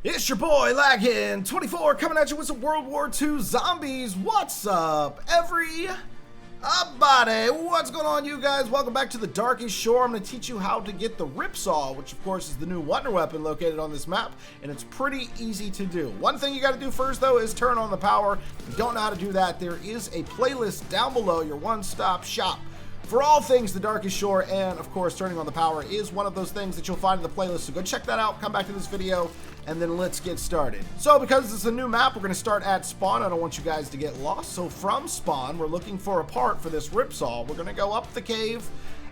It's your boy Laggin24 coming at you with some World War II zombies. What's up, everybody? What's going on, you guys? Welcome back to the Darkest Shore. I'm going to teach you how to get the Ripsaw, which of course is the new wonder weapon located on this map, and it's pretty easy to do. One thing you got to do first, though, is turn on the power. If you don't know how to do that, there is a playlist down below, your one-stop shop for all things the Darkest Shore, and of course turning on the power is one of those things that you'll find in the playlist, so go check that out, come back to this video, and then let's get started. So because it's a new map, we're going to start at spawn. I don't want you guys to get lost, so from spawn we're looking for a part for this Ripsaw. We're going to go up the cave,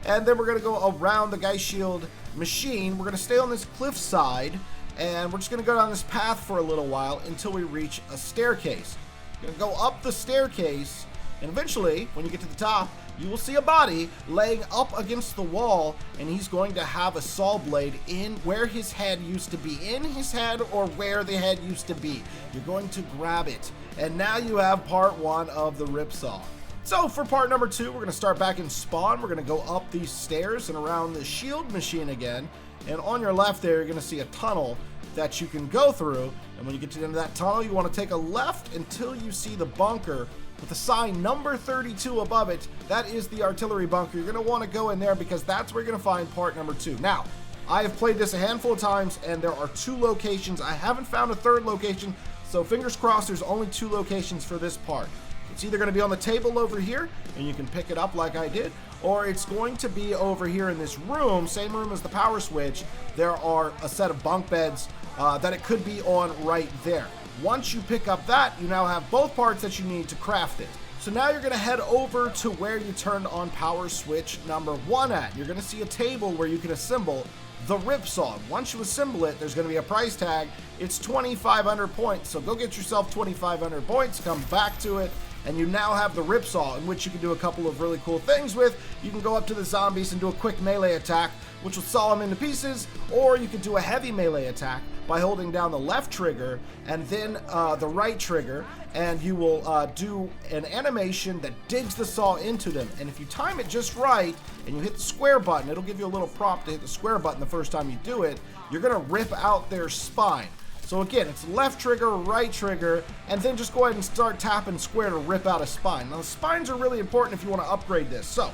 and then we're going to go around the Geist Shield machine. We're going to stay on this cliff side, and we're just going to go down this path for a little while until we reach a staircase. We're going to go up the staircase, and eventually, when you get to the top, you will see a body laying up against the wall, and he's going to have a saw blade in where his head used to be, in his head or where the head used to be. You're going to grab it, and now you have part one of the Ripsaw. So for part number two, we're going to start back in spawn. We're going to go up these stairs and around the shield machine again, and on your left there, you're going to see a tunnel that you can go through, and when you get to the end of that tunnel, you want to take a left until you see the bunker with the sign number 32 above it. That is the artillery bunker. You're going to want to go in there because that's where you're going to find part number two. Now, I have played this a handful of times, and there are two locations. I haven't found a third location, so fingers crossed there's only two locations for this part. It's either going to be on the table over here, and you can pick it up like I did, or it's going to be over here in this room, same room as the power switch. There are a set of bunk beds that it could be on right there. Once you pick up that, you now have both parts that you need to craft it. So now you're going to head over to where you turned on power switch number one at. You're going to see a table where you can assemble the Ripsaw. Once you assemble it, there's going to be a price tag. It's 2,500 points. So go get yourself 2,500 points, come back to it, and you now have the Ripsaw, in which you can do a couple of really cool things with. You can go up to the zombies and do a quick melee attack, which will saw them into pieces, or you can do a heavy melee attack by holding down the left trigger and then the right trigger, and you will do an animation that digs the saw into them. And if you time it just right and you hit the square button, it'll give you a little prompt to hit the square button the first time you do it. You're going to rip out their spine. So again, it's left trigger, right trigger, and then just go ahead and start tapping square to rip out a spine. Now the spines are really important if you want to upgrade this. So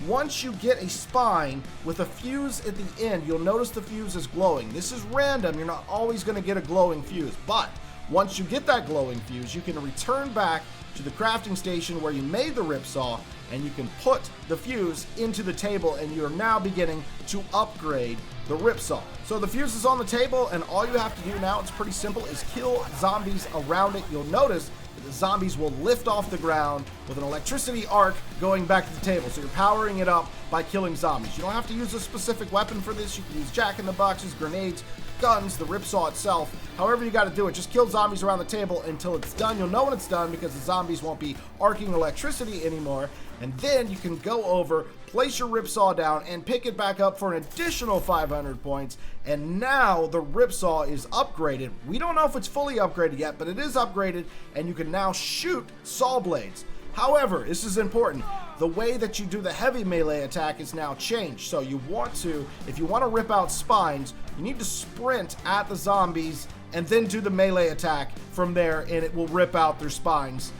once you get a spine with a fuse at the end, you'll notice the fuse is glowing. This is random. You're not always going to get a glowing fuse, but once you get that glowing fuse, you can return back to the crafting station where you made the Ripsaw, and you can put the fuse into the table, and you're now beginning to upgrade the Ripsaw. So the fuse is on the table, and all you have to do now, it's pretty simple, is kill zombies around it. You'll notice the zombies will lift off the ground with an electricity arc going back to the table. So you're powering it up by killing zombies. You don't have to use a specific weapon for this. You can use jack-in-the-boxes, grenades, guns, the Ripsaw itself. However you got to do it, just kill zombies around the table until it's done. You'll know when it's done because the zombies won't be arcing electricity anymore. And then you can go over, place your Ripsaw down, and pick it back up for an additional 500 points. And now the Ripsaw is upgraded. We don't know if it's fully upgraded yet, but it is upgraded, and you can now shoot saw blades. However, this is important. The way that you do the heavy melee attack is now changed. So you want to, if you want to rip out spines, you need to sprint at the zombies and then do the melee attack from there, and it will rip out their spines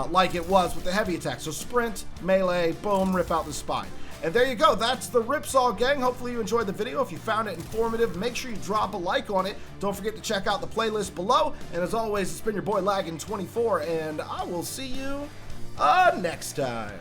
like it was with the heavy attack. So sprint, melee, boom, rip out the spine. And there you go. That's the Ripsaw, gang. Hopefully you enjoyed the video. If you found it informative, make sure you drop a like on it. Don't forget to check out the playlist below. And as always, it's been your boy Laggin24, and I will see you next time.